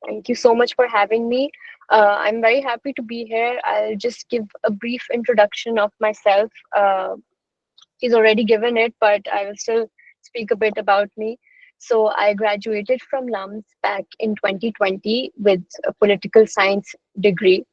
Thank you so much for having me. I'm very happy to be here. I'll just give a brief introduction of myself. He's already given it, but I will still speak a bit about me. So, I graduated from LUMS back in 2020 with a political science degree.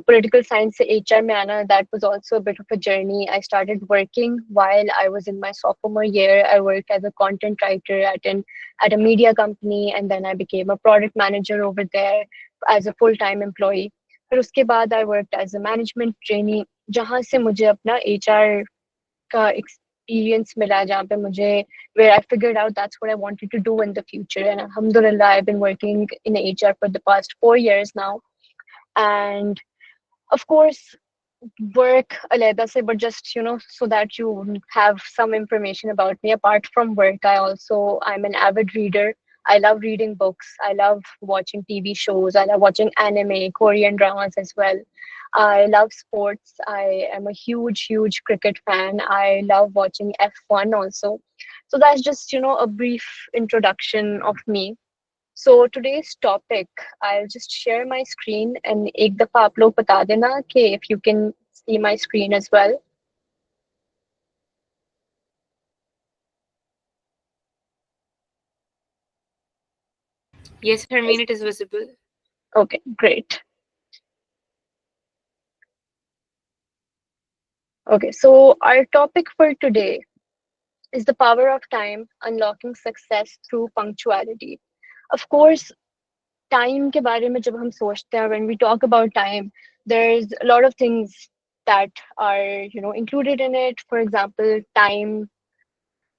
Political science से HR में आना, that was also a bit of a journey. I started working while I was in my sophomore year. I worked as a content writer at a media company, and then I became a product manager over there as a full-time employee. फिर उसके बाद I worked as a management trainee, जहाँ से मुझे अपना HR का experience मिला, जहाँ पे मुझे where I figured out that's what I wanted to do in the future. And alhamdulillah, I've been working in HR for the past 4 years now. And of course, work aleda se, but just so that you have some information about me. Apart from work, I'm an avid reader. I love reading books. I love watching TV shows. I love watching anime, Korean dramas as well. I love sports. I am a huge cricket fan. I love watching F1 also. So that's just a brief introduction of me. So today's topic, I'll just share my screen and एक दफा आप लोग बता देना कि if you can see my screen as well. Yes, Hermeen, it is visible. Okay, great. Okay, so our topic for today is the power of time, unlocking success through punctuality. Of course, time के बारे में जब हम सोचते हैं, when we talk about time, there's a lot of things that are included in it. For example, time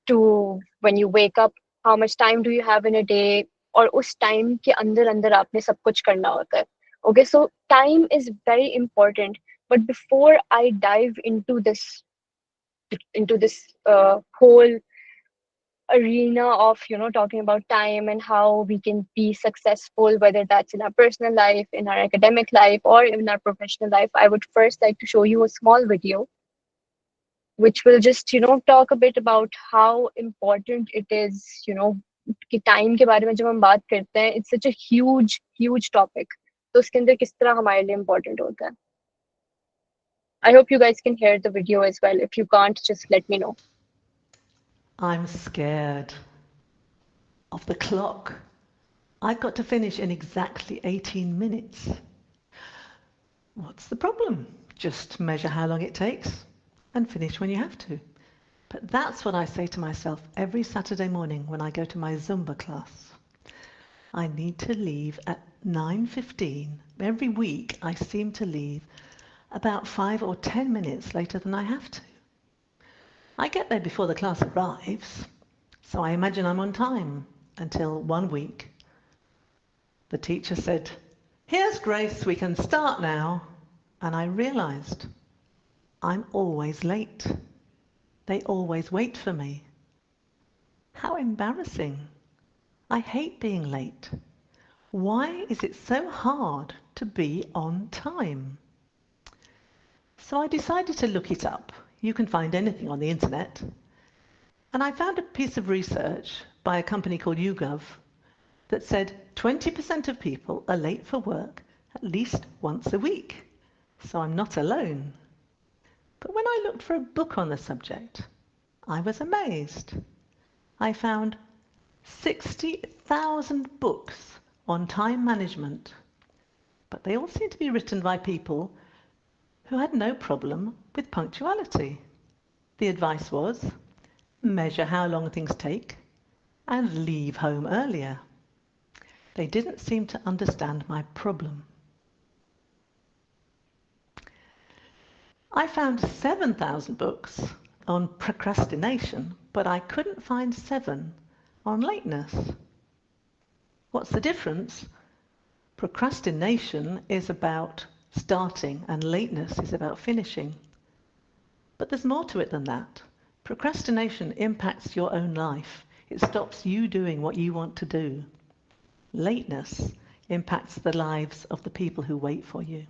to when you wake up, how much time do you have in a day, और उस time के अंदर अंदर आपने सब कुछ करना होता है. Okay, so time is very important. But before I dive into this whole arena of talking about time and how we can be successful, whether that's in our personal life, in our academic life, or in our professional life, I would first like to show you a small video which will just talk a bit about how important it is, कि time के बारे में जब हम बात करते हैं, it's such a huge topic. तो उसके अंदर किस तरह हमारे लिए important होता है. I hope you guys can hear the video as well. If you can't, just let me know. I'm scared of the clock. I've got to finish in exactly 18 minutes. What's the problem? Just measure how long it takes and finish when you have to. But that's what I say to myself every Saturday morning when I go to my Zumba class. I need to leave at 9:15. Every week I seem to leave about 5 or 10 minutes later than I have to. I get there before the class arrives, so I imagine I'm on time until one week the teacher said, "Here's Grace, we can start now." And I realized I'm always late. They always wait for me. How embarrassing. I hate being late. Why is it so hard to be on time? So I decided to look it up. You can find anything on the internet. And I found a piece of research by a company called YouGov that said 20% of people are late for work at least once a week. So I'm not alone. But when I looked for a book on the subject, I was amazed. I found 60,000 books on time management, but they all seem to be written by people who had no problem with punctuality. The advice was, measure how long things take and leave home earlier. They didn't seem to understand my problem. I found 7,000 books on procrastination, but I couldn't find 7 on lateness. What's the difference? Procrastination is about starting and lateness is about finishing. But there's more to it than that. Procrastination impacts your own life. It stops you doing what you want to do. Lateness impacts the lives of the people who wait for you.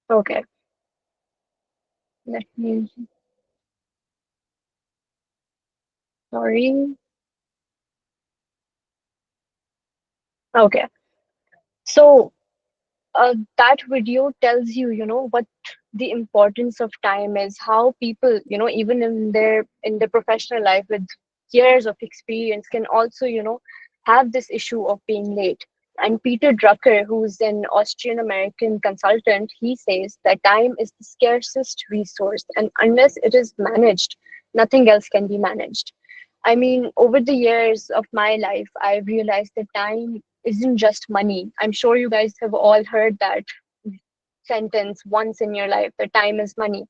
Okay. Let me. Sorry. Okay. So that video tells you, what the importance of time is, how people, even in their professional life with years of experience can also, have this issue of being late. And Peter Drucker, who's an Austrian American consultant, he says that time is the scarcest resource, and unless it is managed, nothing else can be managed. I mean, over the years of my life, I've realized that time isn't just money. I'm sure you guys have all heard that sentence once in your life, that time is money.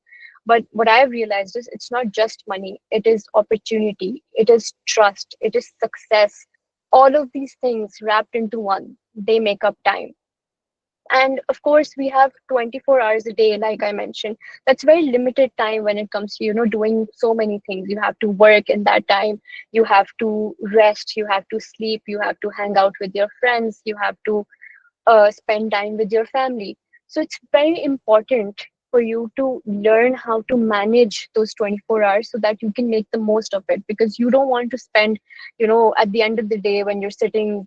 But what I've realized is it's not just money, it is opportunity, it is trust, it is success. All of these things wrapped into one, they make up time. And of course, we have 24 hours a day, like I mentioned. That's very limited time when it comes to, doing so many things. You have to work in that time, you have to rest, you have to sleep, you have to hang out with your friends, you have to spend time with your family. So it's very important for you to learn how to manage those 24 hours so that you can make the most of it, because you don't want to spend, at the end of the day when you're sitting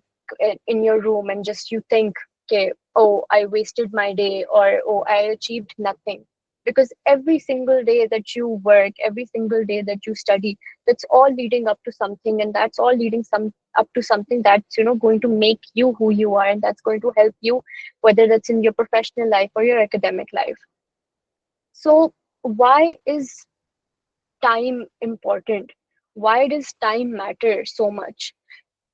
in your room and just you think, okay, oh, I wasted my day, or oh, I achieved nothing. Because every single day that you work, every single day that you study, that's all leading up to something, and that's all leading some up to something that's going to make you who you are, and that's going to help you, whether that's in your professional life or your academic life. So why is time important? Why does time matter so much?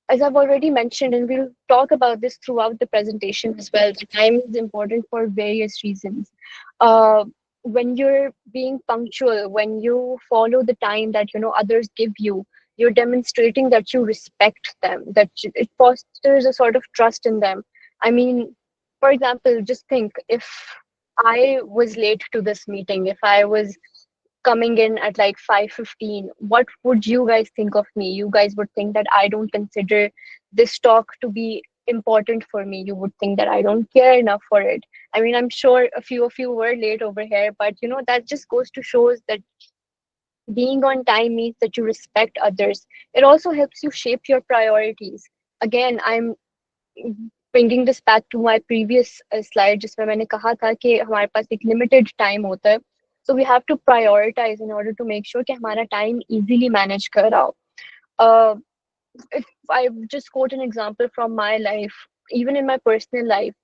As I've already mentioned, and we'll talk about this throughout the presentation as well, the time is important for various reasons. uh, when you're being punctual, when you follow the time that others give you, you're demonstrating that you respect them, that it fosters a sort of trust in them. I mean, for example, just think, if I was late to this meeting, if I was coming in at like 5:15, what would you guys think of me? You guys would think that I don't consider this talk to be important for me. You would think that I don't care enough for it. I mean, I'm sure a few of you were late over here, but that just goes to shows that being on time means that you respect others. It also helps you shape your priorities. Again, I'm bringing this back to my previous slide, जिसमें मैंने कहा था कि हमारे पास एक limited time होता है. So we have to prioritize in order to make sure कि हमारा time easily manage कर रहा हो. Uh, if I just quote an example from my life, even in my personal life,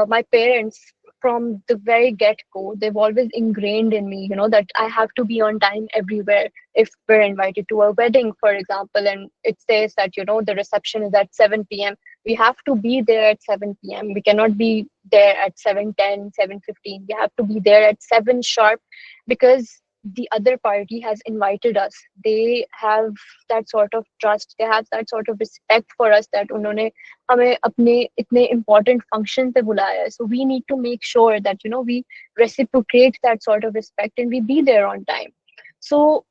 my parents, from the very get go, they've always ingrained in me, that I have to be on time everywhere. If we're invited to a wedding, for example, and it says that, the reception is at 7 p.m., we have to be there at 7 p.m. We cannot be there at 7:10, 7:15. We have to be there at 7 sharp, because the other party has invited us. They have that sort of trust, they have that sort of respect for us, that उन्होंने हमें अपने इतने important function पे बुलाया है. So we need to make sure that we reciprocate that sort of respect and we be there on time. So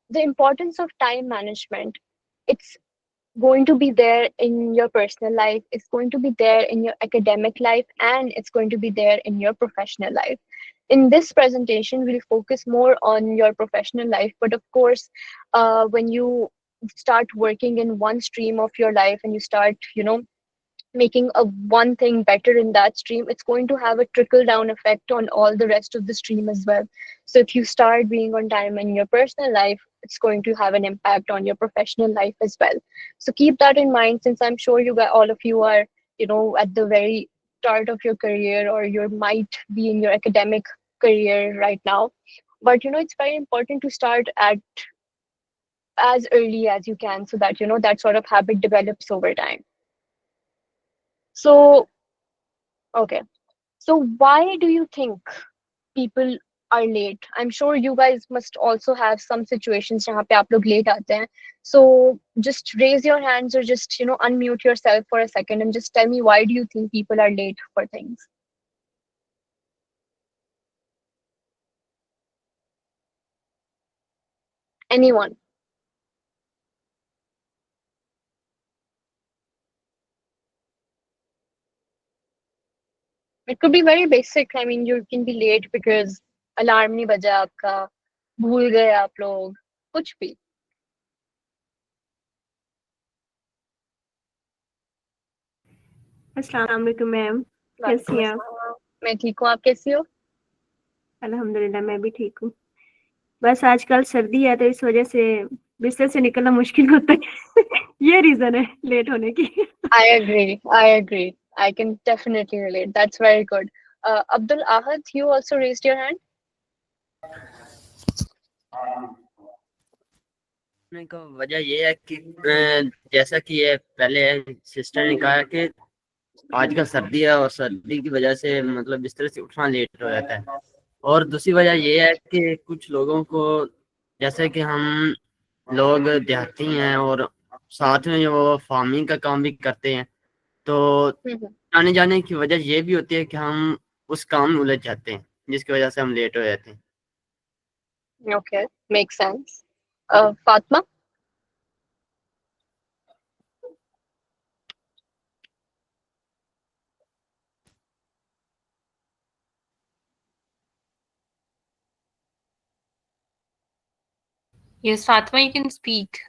the importance of time management, it's going to be there in your personal life, it's going to be there in your academic life, and it's going to be there in your professional life. In this presentation, we'll focus more on your professional life, but of course, when you start working in one stream of your life and you start, making a one thing better in that stream, it's going to have a trickle down effect on all the rest of the stream as well. So if you start being on time in your personal life, it's going to have an impact on your professional life as well. So keep that in mind, since I'm sure you guys, all of you are, at the very start of your career, or you might be in your academic career right now. But it's very important to start at as early as you can, so that that sort of habit develops over time. So okay. So why do you think people are late? I'm sure you guys must also have some situations जहाँ पे आप लोग late आते हैं. So just raise your hands, or just unmute yourself for a second and just tell me, why do you think people are late for things? Anyone? It could be very basic. I mean, you can be late because alarm नहीं बजा आपका, भूल गए आप लोग, कुछ भी. अस्सलाम वालेकुम मैम, कैसी वालेकुम हैं आप? अस्सलाम। मैं ठीक हूँ, आप कैसी हो? अल्हम्दुलिल्लाह मैं भी ठीक हूँ। बस आजकल सर्दी है तो इस वजह से बिस्तर से निकलना मुश्किल होता है। ये रीजन है लेट होने की। I agree. I can definitely relate. That's very good. Abdul Ahad, you also raised your hand. का वजह ये है कि जैसा कि ये पहले सिस्टर ने कहा कि आजकल सर्दी है और सर्दी की वजह से मतलब बिस्तर से उठना लेट हो जाता है। और दूसरी वजह ये है कि कुछ लोगों को, जैसे कि हम लोग देहाती हैं और साथ में वो फार्मिंग का काम भी करते हैं, तो Mhm. आने जाने की वजह ये भी होती है कि हम उस काम में उलझ जाते हैं, जिसकी वजह से हम लेट हो जाते हैं। Okay, makes sense. Fatma? Yes, Fatma, you can speak.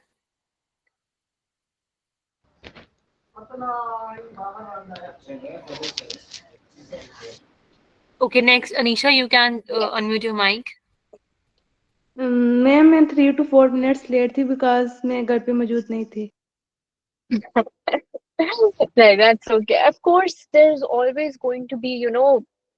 Okay, next, Anisha, you can unmute your mic. Ma'am मैं 3 to 4 मिनट्स लेट थी बिकॉज मैं घर पे मौजूद नहीं थी। No, that's okay. Of course, there's always going to be,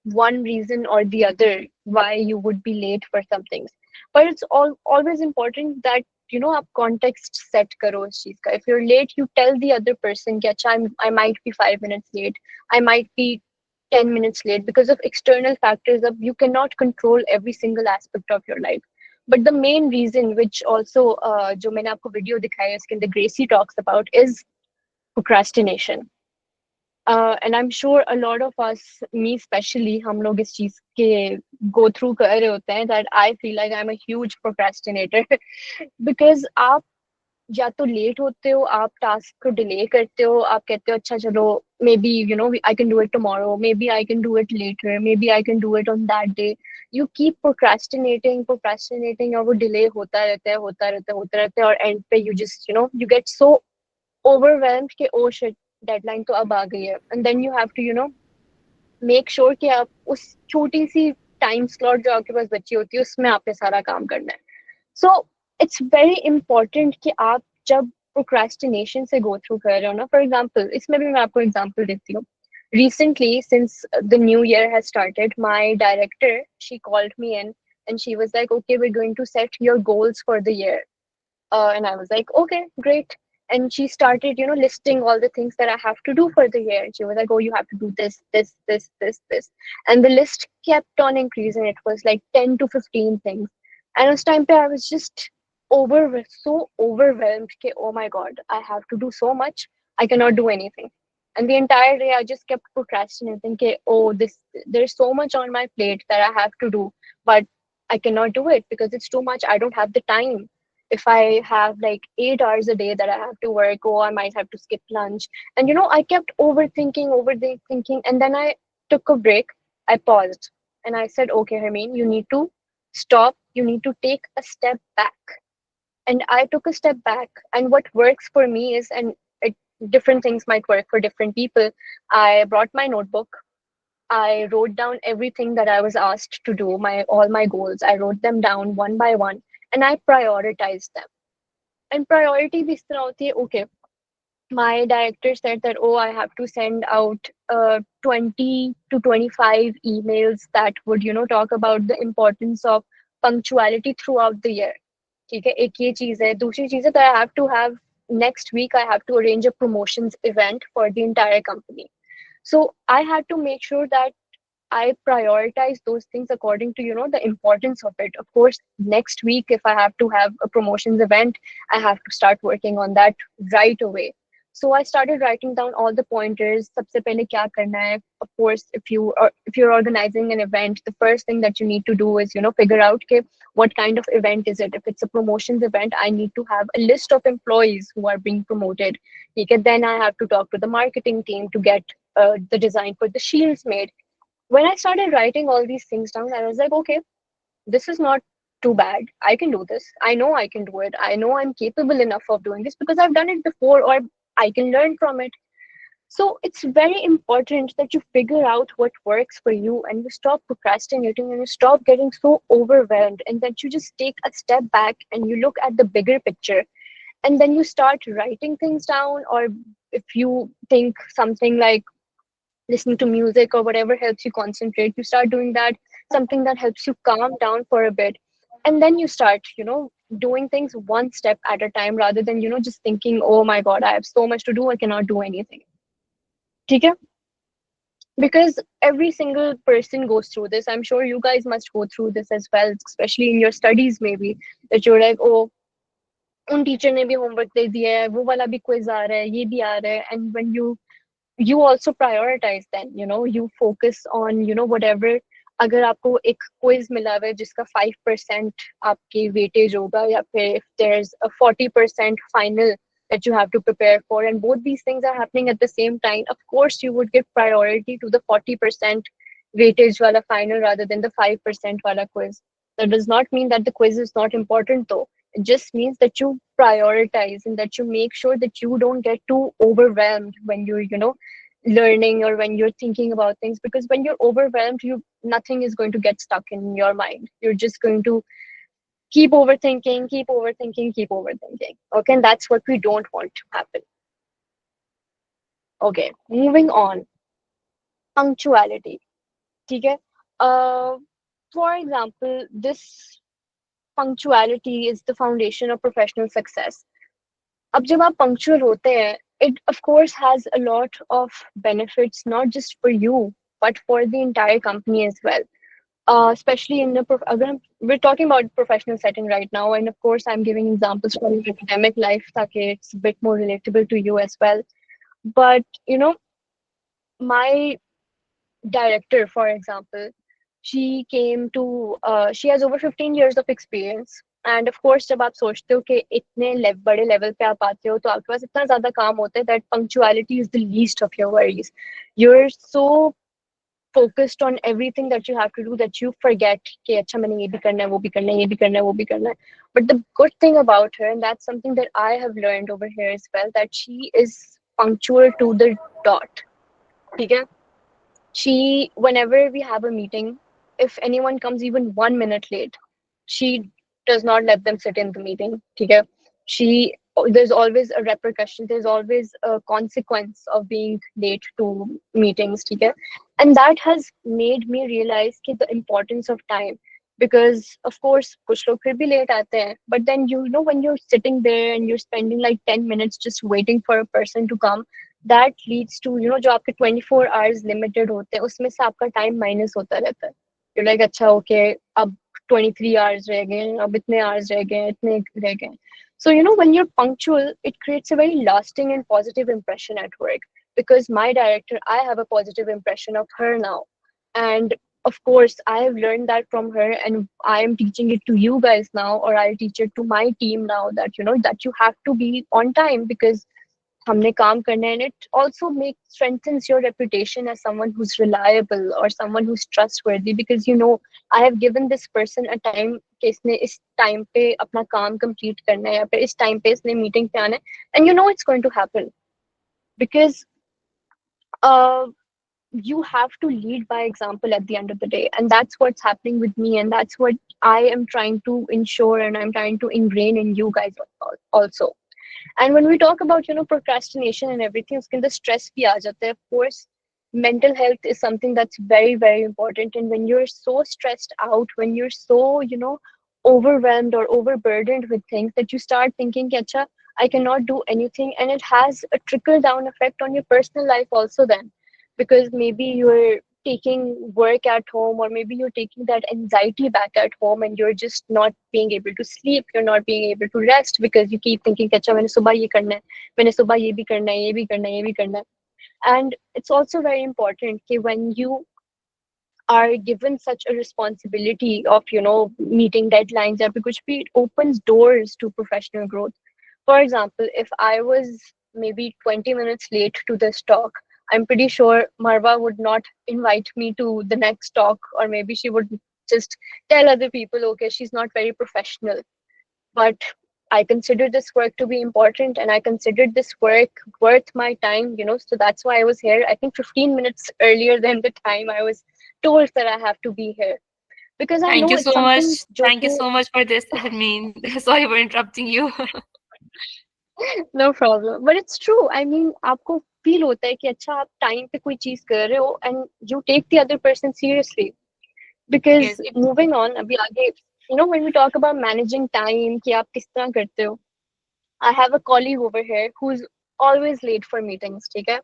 one reason or the other why you would be late for some things. But it's always important that, आप context set करो इस चीज का. If you're late, you tell the other person कि अच्छा, I might be 5 minutes late. I might be 10 minutes late because of external factors of you cannot control every single aspect of your life. But the main reason, which also जो मैंने आपको video दिखाया है, इसके अंदर Gracie talks about, is procrastination. And I'm sure a lot of us, me especially, हम लोग इस चीज के go through कर रहे होते हैं that I feel like I'm a huge procrastinator because आप या तो लेट होते हो, आप टास्क को डिले करते हो, आप कहते हो अच्छा चलो maybe I can do it tomorrow, maybe I can do it later, maybe I can do it on that day. You keep procrastinating और वो डिले होता रहता है, होता रहता है, होता रहता है, और एंड पे you just you get so overwhelmed कि oh shit, डेडलाइन तो अब आ गई है. And then you have to make sure कि आप उस छोटी सी टाइम स्लॉट जो आपके पास बची होती है उसमें आपने सारा काम करना है. सो इट्स वेरी इंपॉर्टेंट कि आप जब प्रोक्रेस्टिनेशन से गो थ्रू कर रहे हो ना, फॉर एग्जाम्पल इसमें भी मैं आपको एग्जाम्पल देती हूँ. Recently, since the new year has started, my director, she called me in and she was like, okay, we're going to set your goals for the year. And I was like, okay, great. And she started, listing all the things that I have to do for the year. She was like, oh, you have to do this, this, this, this, this. And the list kept on increasing. It was like 10 to 15 things. And this time I was just so overwhelmed. Ke, oh my God, I have to do so much. I cannot do anything. And the entire day I just kept procrastinating. Ke, oh, there's so much on my plate that I have to do, but I cannot do it because it's too much. I don't have the time. If I have like 8 hours a day that I have to work, oh, I might have to skip lunch. And I kept overthinking. And then I took a break. I paused and I said, okay, Hermeen, you need to stop. You need to take a step back. And I took a step back. And what works for me is, and different things might work for different people. I brought my notebook. I wrote down everything that I was asked to do, all my goals. I wrote them down one by one and I prioritized them. And priority भी इस तरह होती है, okay, my director said that, oh, I have to send out 20 to 25 emails that would, talk about the importance of punctuality throughout the year. ठीक है, एक ये चीज है. दूसरी चीज है that I have to have next week, I have to arrange a promotions event for the entire company. So I had to make sure that I prioritize those things according to, the importance of it. Of course, next week, if I have to have a promotions event, I have to start working on that right away. So I started writing down all the pointers. सबसे पहले क्या करना है? Of course, if you're organizing an event, the first thing that you need to do is, figure out okay, what kind of event is it. If it's a promotions event, I need to have a list of employees who are being promoted. Okay, then I have to talk to the marketing team to get the design for the shields made. When I started writing all these things down, I was like, okay, this is not too bad. I can do this. I know I can do it. I know I'm capable enough of doing this because I've done it before, or I can learn from it. So it's very important that you figure out what works for you and you stop procrastinating and you stop getting so overwhelmed and that you just take a step back and you look at the bigger picture and then you start writing things down, or if you think something like listening to music or whatever helps you concentrate, you start doing that, something that helps you calm down for a bit. And then you start, doing things one step at a time rather than, just thinking, oh my God, I have so much to do, I cannot do anything. Okay? Because every single person goes through this. I'm sure you guys must go through this as well, especially in your studies, maybe, that you're like, oh, उन teacher ने भी homework दे दिया है, वो वाला भी quiz आ रहा है, ये भी आ रहा है. And when you also prioritize, then you focus on whatever. अगर आपको एक क्विज मिला हुआ है जिसका 5% आपकी वेटेज होगा, या फिर if there's a 40% final that you have to prepare for, and both these things are happening at the same time, of course you would give priority to the 40% weightage wala final rather than the 5% wala quiz. That does not mean that the quiz is not important though. It just means that you prioritize and that you make sure that you don't get too overwhelmed when you're, learning or when you're thinking about things, because when you're overwhelmed, nothing is going to get stuck in your mind. You're just going to keep overthinking, keep overthinking, keep overthinking. Okay, and that's what we don't want to happen. Okay, moving on. Punctuality. Okay. For example, this punctuality is the foundation of professional success. अब जब आप punctual होते हैं, it of course has a lot of benefits, not just for you, but for the entire company as well. Especially in the we're talking about professional setting right now, and of course I'm giving examples from your academic life, ताकि it's a bit more relatable to you as well. But my director, for example, she came to she has over 15 years of experience. And of course जब आप सोचते हो कि इतने बड़े level पे आप आते हो तो आपके पास इतना ज्यादा काम होता है that punctuality is the least of your worries. You're so focused on everything that you have to do that you forget कि अच्छा मैंने ये भी करना है, वो भी करना है, ये भी करना है, वो भी करना है. But the good thing about her, and that's something that I have learned over here as well, that she is punctual to the dot. ठीक है? Whenever we have a meeting, if anyone comes even 1 minute late, she does not let them sit in the meeting. Okay? There's always a repercussion, there's always a consequence of being late to meetings. Okay? And that has made me realize the importance of time. Because of course, kuch log phir bhi late aate hain, but then when you're sitting there and you're spending like 10 minutes just waiting for a person to come, that leads to जो आपके 24 hours limited होते हैं उसमें से आपका time minus होता रहता है. You're like अच्छा okay अब 23 hours रह गए, अब इतने hours रह गए, इतने रह गए. So when you're punctual, it creates a very lasting and positive impression at work. Because my director, I have a positive impression of her now, and of course I have learned that from her, and I am teaching it to you guys now, or I'll teach it to my team now, that that you have to be on time because हमने काम करना है. And it also strengthens your reputation as someone who's reliable or someone who's trustworthy, because I have given this person a time कि इसने इस time पे अपना काम complete करना है या फिर इस time पे इसने meeting पे आना है, and it's going to happen. Because you have to lead by example at the end of the day, and that's what's happening with me, and that's what I am trying to ensure and I'm trying to ingrain in you guys also. And when we talk about procrastination and everything, uske andar stress bhi aa jata hai. Of course, mental health is something that's very, very important. And when you're so stressed out, when you're so overwhelmed or overburdened with things, that you start thinking कि अच्छा, I cannot do anything, and it has a trickle down effect on your personal life also then. Because maybe you're taking work at home, or maybe you're taking that anxiety back at home, and you're just not being able to sleep, you're not being able to rest, because you keep thinking कि अच्छा मैंने सुबह ये करना है, मैंने सुबह ये भी करना है, ये भी करना है, ये भी करना है. And it's also very important कि when you are given such a responsibility of meeting deadlines, it opens doors to professional growth. For example, if I was maybe 20 minutes late to this talk, I'm pretty sure Marwa would not invite me to the next talk, or maybe she would just tell other people, okay, she's not very professional. But I consider this work to be important, and I considered this work worth my time, so that's why I was here, I think 15 minutes earlier than the time I was told that I have to be here, because I Thank know you it's so something much. jo Thank you so much for this, Hermeen. Sorry for interrupting you. no problem, but it's true. I mean, आपको feel होता है कि अच्छा आप time पे कोई चीज कर रहे हो, and you take the other person seriously. Because Yes, it, moving on, अभी आगे, when we talk about managing time, कि आप किस तरह करते हो, I have a colleague over here who's always late for meetings, ठीक है?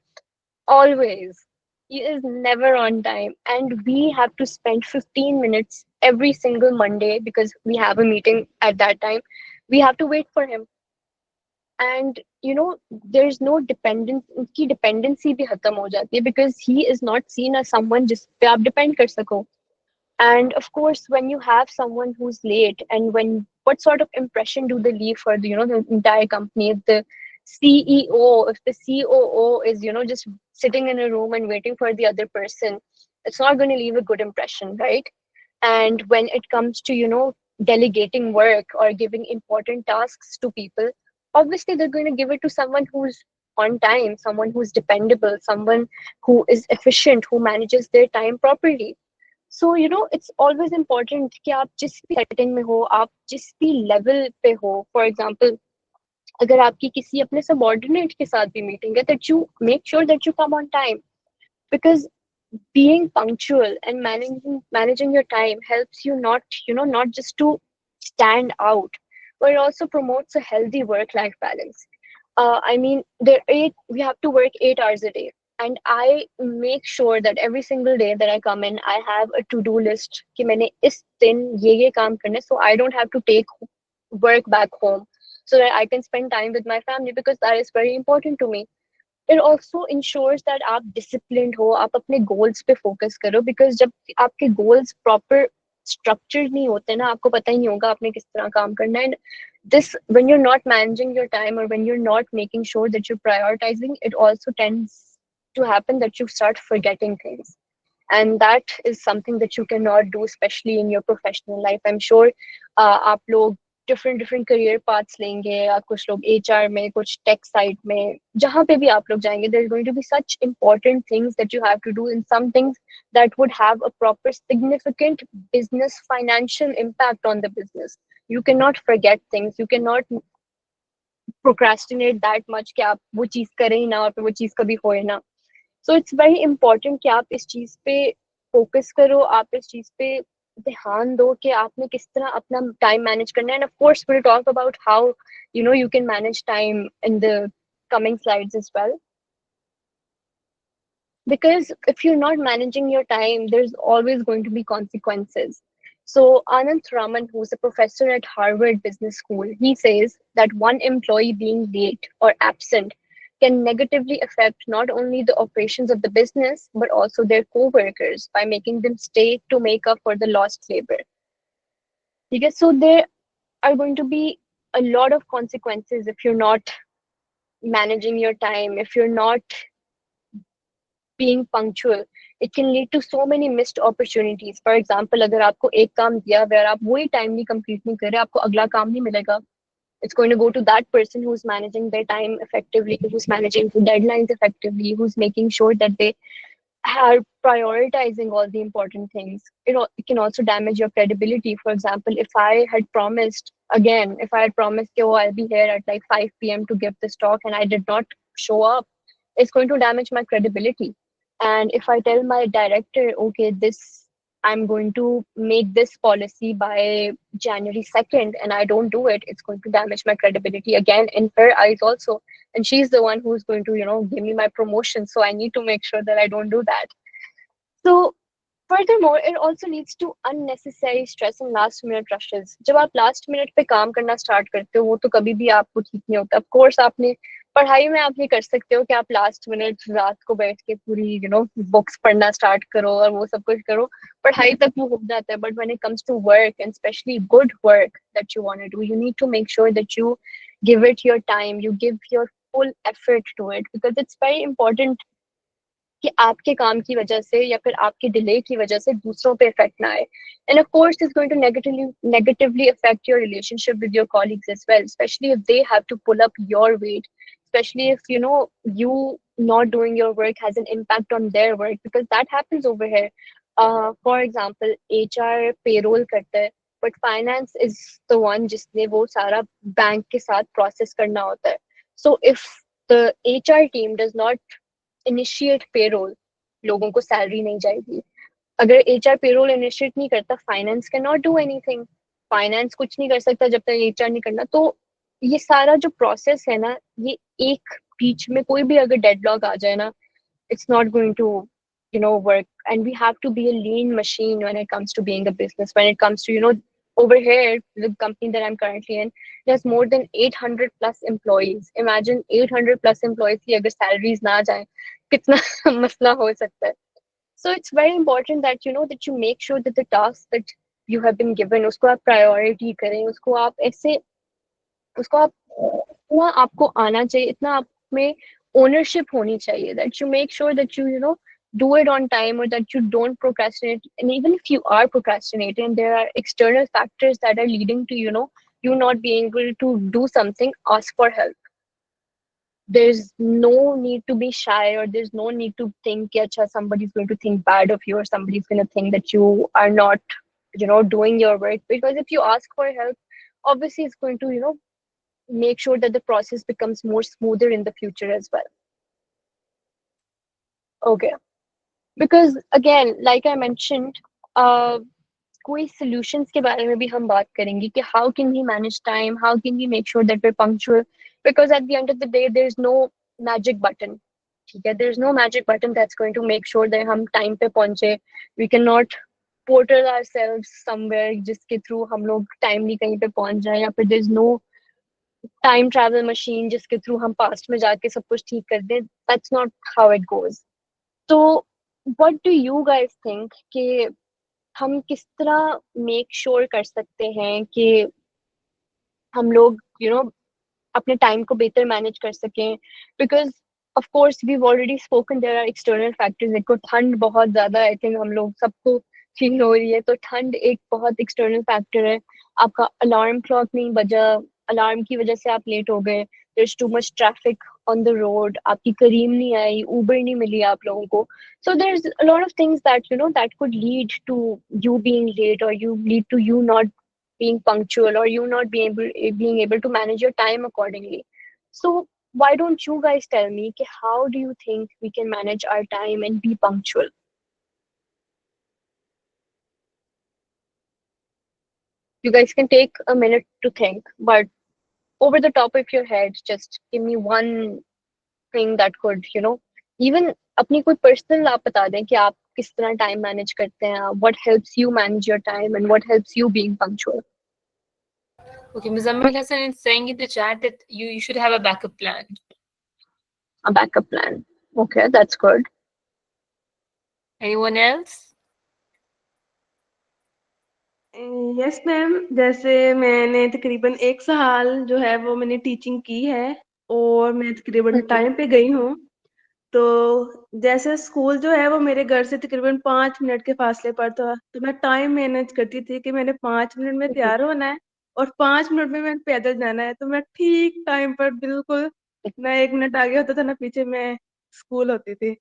Always. He is never on time. And we have to spend 15 minutes every single Monday because we have a meeting at that time. We have to wait for him. And there's no dependence, उसकी dependency भी खत्म हो जाती है because he is not seen as someone जिस पे आप depend कर सको. And of course, when you have someone who's late, and what sort of impression do they leave for the entire company? If the CEO, if the COO is, just sitting in a room and waiting for the other person, it's not going to leave a good impression, right? And when it comes to, delegating work or giving important tasks to people, obviously they're going to give it to someone who's on time, someone who's dependable, someone who is efficient, who manages their time properly. So it's always important कि आप जिस भी setting में हो, आप जिस भी level पे हो. For example, अगर आपकी किसी अपने subordinate के साथ भी meeting है, that you make sure that you come on time, because being punctual and managing your time helps you not just to stand out, but it also promotes a healthy work-life balance. I mean, we have to work 8 hours a day. And I make sure that every single day that I come in, I have a to-do list कि मैंने इस दिन ये काम करना है, so I don't have to take work back home, so that I can spend time with my family, because that is very important to me. It also ensures that आप disciplined हो, आप अपने goals पे focus करो, because जब आपके goals proper structured नहीं होते ना, आपको पता ही नहीं होगा आपने किस तरह काम करना है. And this, when you're not managing your time, or when you're not making sure that you're prioritizing, it also tends to happen that you start forgetting things. And that is something that you cannot do, especially in your professional life. I'm sure आप लोग different career paths लेंगे, या कुछ लोग HR में, कुछ tech side में, जहाँ पे भी आप लोग जाएंगे, there's going to be such important things that you have to do, and some things that would have a proper significant business financial impact on the business. You cannot forget things, you cannot procrastinate that much कि आप वो चीज करें ही ना, और वो चीज कभी होए ना. So it's very important कि आप इस चीज पे focus करो, आप इस चीज पे ध्यान दो कि आपने किस तरह अपना time manage करना है. And of course we'll talk about how you can manage time in the coming slides as well. Because if you're not managing your time, there's always going to be consequences. So Anand Raman, who's a professor at Harvard Business School, he says that one employee being late or absent can negatively affect not only the operations of the business, but also their co-workers by making them stay to make up for the lost labor. Okay, so there are going to be a lot of consequences if you're not managing your time, if you're not being punctual. It can lead to so many missed opportunities. For example, अगर आपको एक काम दिया अगर आप वही time नहीं complete नहीं कर रहे, आपको अगला काम नहीं मिलेगा. It's going to go to that person who's managing their time effectively, who's managing the deadlines effectively, who's making sure that they are prioritizing all the important things. It can also damage your credibility. For example, if I had promised oh, I'll be here at like 5 p.m. to give this talk, and I did not show up, it's going to damage my credibility. And if I tell my director, okay, I'm going to make this policy by January 2nd, and I don't do it, it's going to damage my credibility again in her eyes also. And she's the one who's going to, give me my promotion. So I need to make sure that I don't do that. So furthermore, it also leads to unnecessary stress and last minute rushes. जब आप last minute पे काम करना start करते हो, वो तो कभी भी आपको ठीक नहीं होता. Of course, आपने पढ़ाई में आप ये कर सकते हो कि आप last minute रात को बैठ के पूरी books पढ़ना start करो और वो सब कुछ करो. पढ़ाई तक वो हो जाता है. But when it comes to work, and especially good work that you want to do, you need to make sure that you give it your time, you give your full effort to it, because it's very important कि आपके काम की वजह से या फिर आपके delay की वजह से दूसरों पे इफेक्ट ना आए. And of course, it's going to negatively affect your relationship with your colleagues as well, especially if they have to pull up your weight, especially if you not doing your work has an impact on their work, because that happens over here. For example, HR payroll करता है, but finance is the one जिसने वो सारा bank के साथ process करना होता है. So if the HR team does not initiate payroll, लोगों को salary नहीं जाएगी. अगर HR payroll initiate नहीं करता, finance cannot do anything. Finance कुछ नहीं कर सकता जब तक HR नहीं करना. तो ये सारा जो process है ना, ये एक बीच में कोई भी अगर deadlock आ जाए ना, it's not going to work. And we have to be a lean machine when it comes to being a business, when it comes to over here, the company that I'm currently in, there's more than 800 plus employees. Imagine 800 plus employees की अगर salaries ना जाए, कितना मसला हो सकता है. So it's very important that that you make sure that the tasks that you have been given, उसको आप priority करें, उसको आप ऐसे उसको आप इतना आपको आना चाहिए, इतना आप में ownership होनी चाहिए, that you make sure that you do it on time, or that you don't procrastinate. And even if you are procrastinating, there are external factors that are leading to you not being able to do something. Ask for help. There's no need to be shy, or there's no need to think that somebody's going to think bad of you, or somebody's going to think that you are not doing your work. Because if you ask for help, obviously it's going to make sure that the process becomes more smoother in the future as well. Okay, because again, like I mentioned, कोई solutions के बारे में भी हम बात करेंगे कि how can we manage time, how can we make sure that we're punctual, because at the end of the day there's no magic button. ठीक है, there's no magic button that's going to make sure that हम time पे पहुंचे. We cannot portal ourselves somewhere जिसके through हम लोग timely कहीं पे पहुंच जाए, या फिर there's no time travel machine जिसके through हम past में जाके सब कुछ ठीक कर दें. That's not how it goes. So what do you guys think कि हम किस तरह मेक श्योर कर सकते हैं कि हम लोग अपने टाइम को बेहतर मैनेज कर सकें? Because of course we already spoken, there are external factors. देखो, ठंड बहुत ज्यादा आई थिंक हम लोग सबको फील हो रही है, तो ठंड एक बहुत एक्सटर्नल फैक्टर है. आपका अलार्म क्लॉक नहीं बजा, अलार्म की वजह से आप लेट हो गए. There is too much traffic on the road, आपकी करीम नहीं आई, ऊबर नहीं मिली आप लोगों को. So there's a lot of things that that could lead to you being late, or you lead to you not being punctual, or you not being able to manage your time accordingly. So why don't you guys tell me how do you think we can manage our time and be punctual? You guys can take a minute to think, but over the top of your head, just give me one thing that could even अपनी कोई personal आप बता दें कि आप किस तरह time manage करते हैं, what helps you manage your time and what helps you being punctual. Okay, Muzammil Hassan is saying in the chat that you should have a backup plan. A backup plan. Okay, that's good. Anyone else? Yes ma'am, जैसे मैंने तकरीबन 1 साल जो है वो मैंने teaching की है, और मैं तकरीबन टाइम पे गई हूँ. तो जैसे स्कूल जो है वो मेरे घर से तकरीबन 5 मिनट के फासले पर था, तो मैं टाइम मैनेज करती थी कि मैंने 5 मिनट में तैयार होना है और 5 मिनट में मैंने पैदल जाना है. तो मैं ठीक टाइम पर, बिल्कुल ना 1 मिनट आगे होता था ना पीछे, मैं स्कूल होती थी.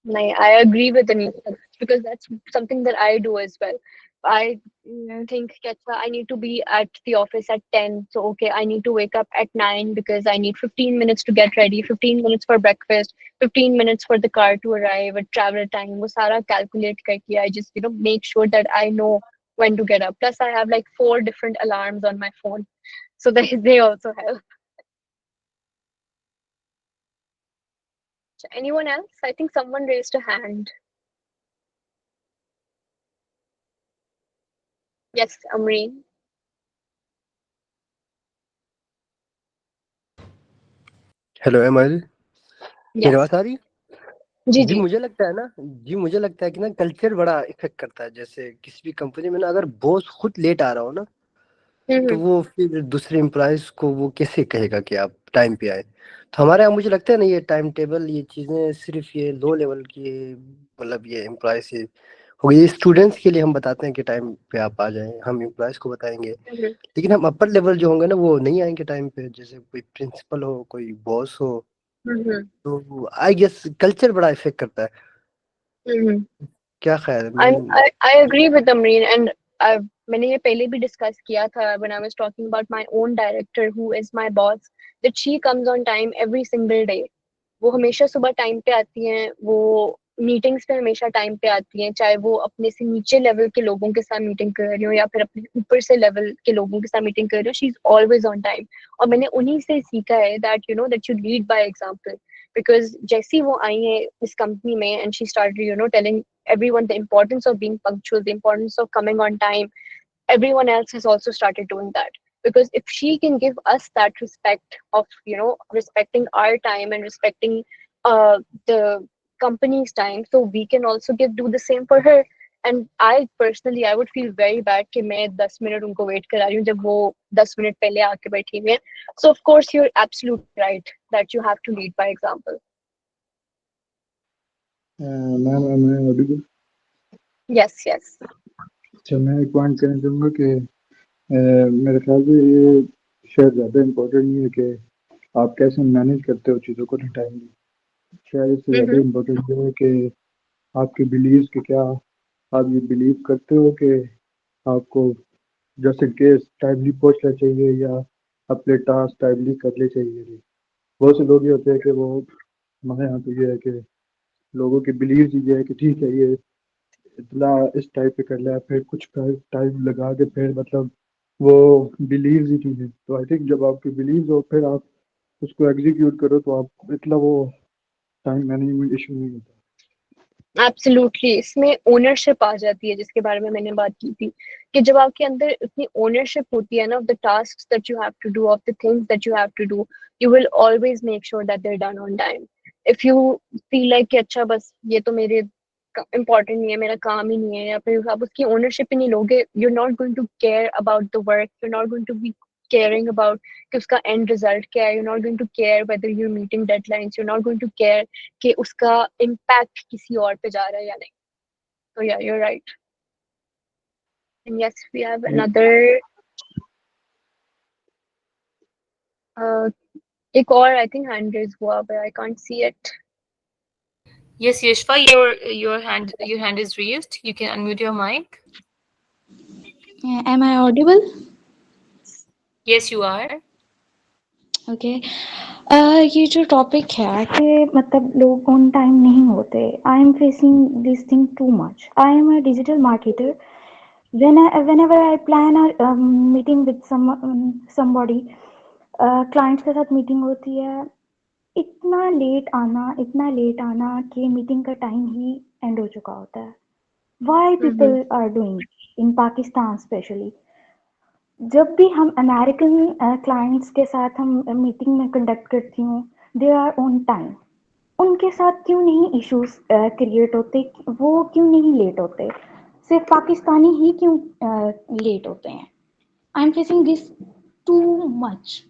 No, I agree with Anita, because that's something that I do as well. I Yes. think I need to be at the office at 10. So, okay, I need to wake up at 9 because I need 15 minutes to get ready, 15 minutes for breakfast, 15 minutes for the car to arrive, at travel time. वो सारा calculate करके I just, make sure that I know when to get up. Plus, I have like 4 different alarms on my phone. So they also help. Anyone else? I think someone raised a hand. Yes, Amreen. Hello ML, मेरी Yes. आवाज आ रही है? जी जी जी. मुझे लगता है ना मुझे लगता है कि कल्चर बड़ा इफेक्ट करता है. जैसे किसी भी कंपनी में ना, अगर बॉस खुद लेट आ रहा हो ना, तो वो फिर दूसरे एम्प्लॉयज को वो कैसे कहेगा कि आप टाइम पे आए। तो हमारे यहाँ मुझे लगता है ना, ये टाइम टेबल ये चीज़ें सिर्फ ये लो लेवल की, मतलब ये एम्प्लॉय से हो गई। स्टूडेंट्स के लिए हम बताते हैं कि टाइम पे आप आ जाएं, हम एम्प्लॉयज को बताएंगे। लेकिन हम अपर लेवल जो होंगे ना, वो नहीं आएंगे टाइम पे। जैसे कोई प्रिंसिपल हो, कोई बॉस हो, तो आई गेस कल्चर बड़ा इफेक्ट करता है। क्या ख्याल है? I agree with Amreen, and मैंने ये पहले भी डिस्कस किया था when I was talking about my own director who is my boss, that she comes on time every single day. वो हमेशा सुबह टाइम पे आती हैं, वो मीटिंग्स पे हमेशा टाइम पे आती हैं, चाहे वो अपने से नीचे लेवल के लोगों के साथ मीटिंग कर रही हो या फिर अपने ऊपर से लेवल के लोगों के साथ मीटिंग कर रही हो, she is always on time. और मैंने उन्हीं से सीखा है that you know that you lead by example, because जैसी वो आई है इस कंपनी में and she started you know telling everyone the importance of being punctual, the importance of coming on time, everyone else has also started doing that. Because if she can give us that respect of you know respecting our time and respecting uh, the company's time, so we can also do the same for her. And I personally I would feel very bad कि मैं 10 minute उनको wait करा रही हूँ जब वो 10 minute पहले आके बैठी हुई हैं. So of course you're absolutely right that you have to lead by example. Ma'am मैं ऑडिबल? Yes, yes. अच्छा, मैं एक पॉइंट कहना चाहूँगा कि मेरे ख्याल से ये शायद ज़्यादा इम्पोर्टेंट नहीं है कि आप कैसे मैनेज करते हो चीज़ों को टाइमली। शायद इससे ज़्यादा इम्पोर्टेंट ये है कि आपके बिलीव्स के क्या आप ये बिलीव करते हो कि आपको जैसे केस टाइमली पहुँचना चाहिए या अपने टास्क टाइमली करने चाहिए। बहुत से लोग ये होते हैं कि वो, हमारे यहाँ तो ये है कि लोगों के बिलीव ये है कि ठीक है ये इतना इस टाइप पे कर लिया, फिर कुछ टाइम लगा के फिर मतलब वो बिलीव्स ही नहीं है। तो आई थिंक जब आपके बिलीव्स हो फिर आप उसको एग्जीक्यूट करो तो आप इतना वो टाइम मैनेजमेंट इशू नहीं होता। एब्सोल्युटली, इसमें ओनरशिप आ जाती है जिसके बारे में मैंने बात की थी कि जब आपके अंदर इतनी ओनरशिप होती है ना of the tasks that you have to do, of the things that you have to do, you will always make sure that they are done on time. If you feel like कि अच्छा बस ये तो मेरे important नहीं है, मेरा काम ही नहीं है, या फिर आप उसकी ओनरशिप ही नहीं लोगे, you are not going to care about the work, you are not going to be caring about कि उसका end result क्या है, you're not going to care whether you're meeting deadlines, you're not going to care कि उसका impact किसी और पे जा रहा है या नहीं. So yeah, you're right. And yes, we have another एक और I think hand raised हुआ but I can't see it. Yes, Yashva, your hand is raised. You can unmute your mic. Am I audible? Yes, you are. Okay ये जो topic है कि मतलब लोग on time नहीं होते, I am facing this thing too much. I am a digital marketer. whenever I plan a meeting with somebody, clients के साथ मीटिंग होती है, इतना लेट आना कि मीटिंग का टाइम ही एंड हो चुका होता है. Why people are doing in Pakistan specially. जब भी हम अमेरिकन क्लाइंट्स के साथ हम मीटिंग में कंडक्ट करती हूँ, दे आर ऑन टाइम. उनके साथ क्यों नहीं इश्यूज क्रिएट होते, वो क्यों नहीं लेट होते, सिर्फ पाकिस्तानी ही क्यों लेट होते हैं. I am facing this too much.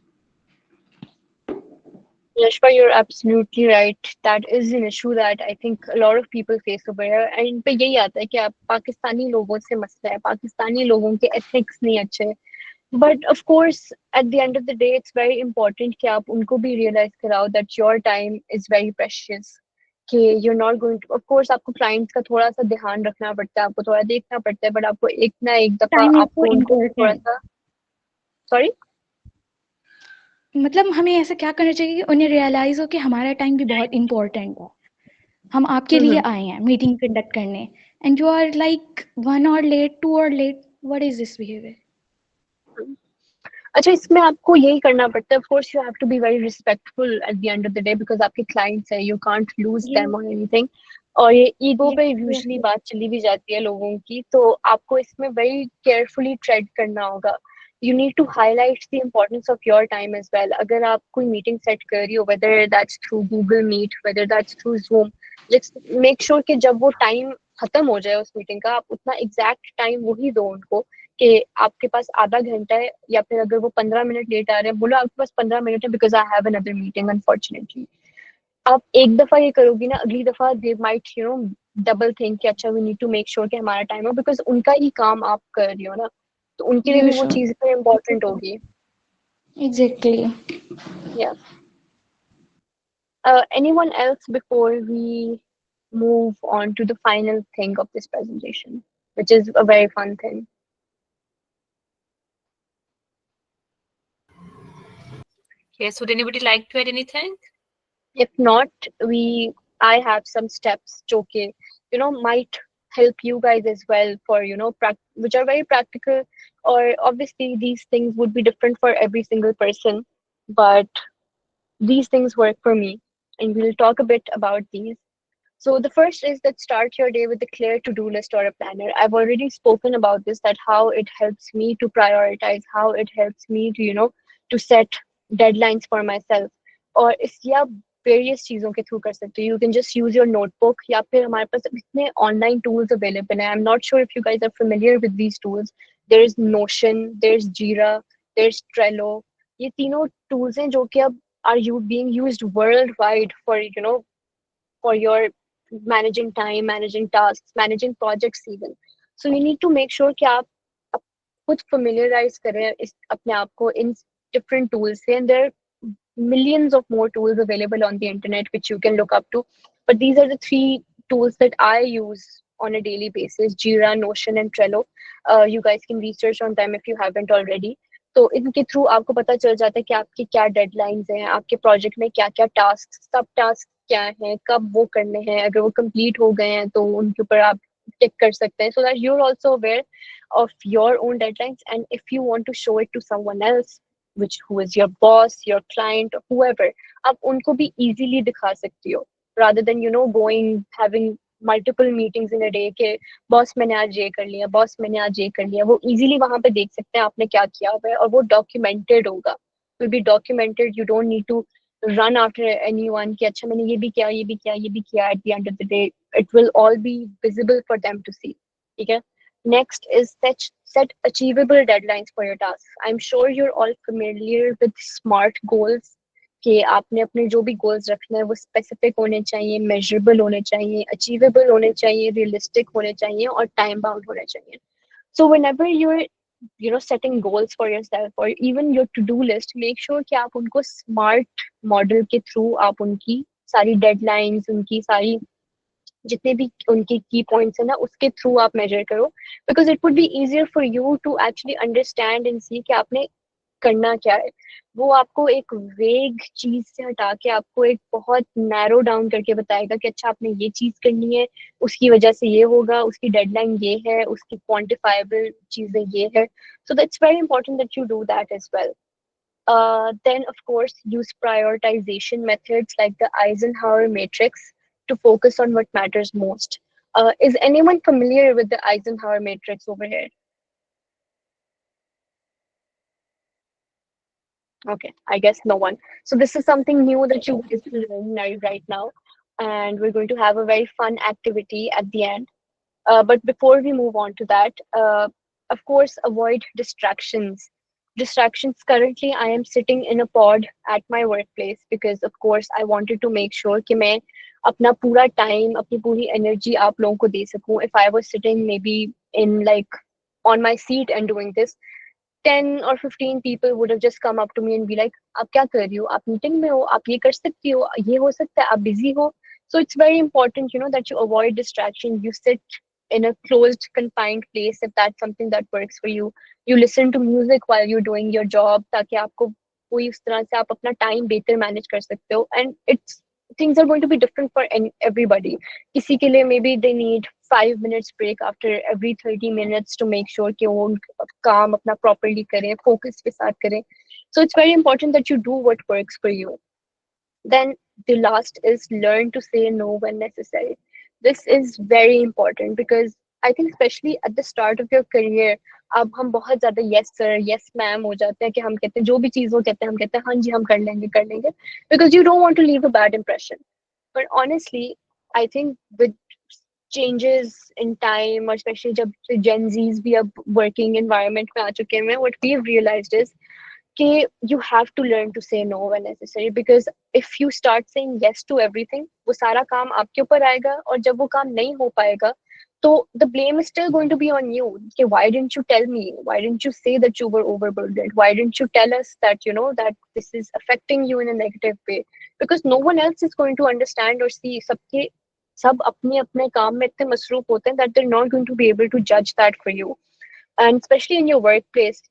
Yashpa, you're absolutely right. That is an issue that I think a lot of people face over here. And इन पे यही आता है कि आप पाकिस्तानी लोगों से मसला है, पाकिस्तानी लोगों के ethics नहीं अच्छे. But of course, at the end of the day, it's very important कि आप उनको भी realize कराओ that your time is very precious. कि you're not going to, of course, आपको clients का थोड़ा सा ध्यान रखना पड़ता है, आपको थोड़ा देखना पड़ता है, but आपको एक ना एक दफा टाइम इज आपको सो उनको थोड़ा इम्पोर्टेंट. सा, sorry, मतलब हमें ऐसा क्या करना चाहिए कि उन्हें रियलाइज हो कि हमारा टाइम भी बहुत इम्पोर्टेंट है. हम आपके लिए आए हैं मीटिंग कंडक्ट करने, and you are like 1 hour लेट, 2 hour लेट. What is this behaviour? अच्छा, इसमें आपको यही करना पड़ता है. Of course you have to be very respectful at the end of the day because आपके क्लाइंट्स है, यू कांट लूज देम और एनीथिंग. और ये ईगो पे यूजुअली बात चली भी जाती है लोगों की, तो आपको इसमें वेरी केयरफुली ट्रेड करना होगा. You need to highlight the importance of your time as well. अगर आप कोई मीटिंग सेट कर रही हो, whether that's through Google Meet, whether that's through Zoom, make sure कि जब वो टाइम खत्म हो जाए उस मीटिंग का, आप उतना एग्जैक्ट टाइम वही दो उनको कि आपके पास आधा घंटा है, या फिर अगर वो 15 मिनट लेट आ रहे हैं, बोलो आपके पास 15 मिनट है because I have another meeting unfortunately. आप एक दफा ये करोगी ना, अगली दफा दे माइट डबल थिंक कि अच्छा we need to make sure कि हमारा टाइम हो, बिकॉज उनका ही काम आप कर रही हो ना, तो उनके लिए You भी वो should. चीज फिर इम्पोर्टेंट होगी। Exactly. Yeah. Anyone else before we move on to the final thing of this presentation, which is a very fun thing? Yes, would anybody like to add anything? If not, I have some steps okay, might help you guys as well for, which are very practical, or obviously these things would be different for every single person, but these things work for me, and we'll talk a bit about these. So the first is that start your day with a clear to-do list or a planner. I've already spoken about this, that how it helps me to prioritize, how it helps me to, to set deadlines for myself. और इसकी आप various चीज़ों के through कर सकते हो. You can just use your notebook, या फिर हमारे पास इतने online tools available हैं. I'm not sure if you guys are familiar with these tools. There's Notion, there's Jira, there's Trello. ये तीनों tools हैं जो कि अब are you being used worldwide for, for your managing time, managing tasks, managing projects even. So you need to make sure कि आप खुद familiarize करें इस अपने आप को in different tools से, and there are millions of more tools available on the internet which you can look up to. But these are the three tools that I use on a daily basis: Jira, Notion, and Trello. You guys can research on them if you haven't already. तो इनके through आपको पता चल जाता है कि आपकी क्या डेडलाइंस हैं, आपके प्रोजेक्ट में क्या क्या टास्क, सब टास्क क्या हैं, कब वो करने हैं, अगर वो कंप्लीट हो गए हैं तो उनके ऊपर आप टिक कर सकते हैं, so that you're also aware of your own deadlines. And if you want to show it to someone else, who is your boss, your client, or whoever, आप उनको भी easily दिखा सकती हो, rather than having multiple meetings in a day के boss मैंने आज ये कर लिया, बॉस मैंने आज ये कर लिया. वो easily वहां पे देख सकते हैं आपने क्या किया हुआ है, और वो documented होगा, will be documented. You don't need to run after anyone कि अच्छा मैंने ये भी किया, ये भी किया, ये भी किया. At the end of the day, it will all be visible for them to see. ठीक है. Next is set achievable deadlines for your tasks. I'm sure you're all familiar with SMART goals, कि आपने अपने जो भी goals रखने हैं वो specific होने चाहिए, measurable होने चाहिए, achievable होने चाहिए, realistic होने चाहिए, और time bound होने चाहिए. So whenever you're setting goals for yourself, or even your to-do list, make sure कि आप उनको smart model के through आप उनकी सारी deadlines, उनकी सारी जितने भी उनके की पॉइंट्स है ना, उसके थ्रू आप मेजर करो, because it would be easier for you to actually understand and see कि आपने करना क्या है. वो आपको एक वेग चीज से हटा के आपको एक बहुत नैरो डाउन करके बताएगा कि अच्छा आपने ये चीज करनी है, उसकी वजह से ये होगा, उसकी डेडलाइन ये है, उसकी क्वांटिफाइबल चीजें ये है. So that's very important that you do that as well. Then, of course, use prioritization methods like the Eisenhower matrix to focus on what matters most. Is anyone familiar with the Eisenhower matrix over here? Okay, I guess no one. So this is something new that you guys will learn right now. And we're going to have a very fun activity at the end. But before we move on to that, of course, avoid distractions. Distractions. Currently, I am sitting in a pod at my workplace because, of course, I wanted to make sure कि मैं अपना पूरा time, अपनी पूरी energy आप लोगों को दे सकूं. If I was sitting maybe in like on my seat and doing this, 10 or 15 people would have just come up to me and be like, आप क्या कर रही हो, आप मीटिंग में हो, आप ये कर सकती हो, ये हो सकता है, आप बिजी हो. So it's very important, that you avoid distraction. You sit in a closed, confined place if that's something that works for you. You listen to music while you're doing your job, ताकि आपको कोई उस तरह से आप अपना time better manage कर सकते हो. And things are going to be different for everybody. किसी के लिए maybe they need 5 minutes break after every 30 minutes to make sure कि वो काम अपना properly करें, focus के साथ करें. So it's very important that you do what works for you. Then the last is learn to say no when necessary. This is very important because I think especially at the start of your career, अब हम बहुत ज़्यादा yes sir, yes ma'am हो जाते हैं कि हम कहते हैं जो भी चीज़ वो कहते हैं हम कहते हैं हाँ जी हम कर लेंगे, because you don't want to leave a bad impression. But honestly, I think with changes in time, or especially जब से Gen Zs भी अब working environment में आ चुके हैं, what we've realized is कि you have to learn to say no when necessary, because if you start saying yes to everything, वो सारा काम आपके ऊपर आएगा, और जब वो काम नहीं हो पाएगा तो the blame is still going to be on you. कि why didn't you tell me, why didn't you say that you were overburdened, why didn't you tell us that you know that this is affecting you in a negative way, because no one else is going to understand or see. सबके सब अपने अपने काम में इतने मसरूफ होते हैं that they're not going to be able to judge that for you. And especially in your workplace,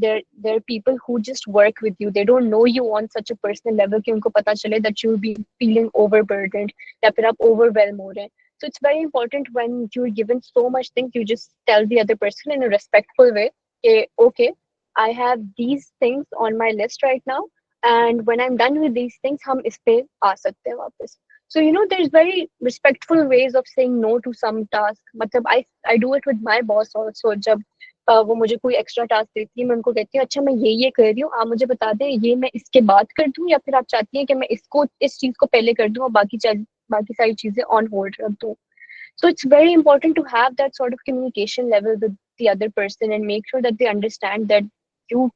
there are people who just work with you, they don't know you on such a personal level कि उनको पता चले that you'll be feeling overburdened या फिर आप overwhelmed हो रहे हैं. So it's very important when you're given so much things, you just tell the other person in a respectful way, okay, I have these things on my list right now, and when I'm done with these things हम इस पे आ सकते हैं वापस. So you know there's very respectful ways of saying no to some task. मतलब I do it with my boss also. जब वो मुझे कोई एक्स्ट्रा टास्क देती है, मैं उनको कहती हूँ अच्छा मैं ये कर रही हूँ, आप मुझे बता दें ये मैं इसके बाद कर दूँ, या फिर आप चाहती हैं कि मैं इसको इस चीज को पहले कर दूँ और बाकी सारी चीजें ऑन होल्ड रख दूँ. So it's very important to have that sort of communication level with the other person and make sure that they understand you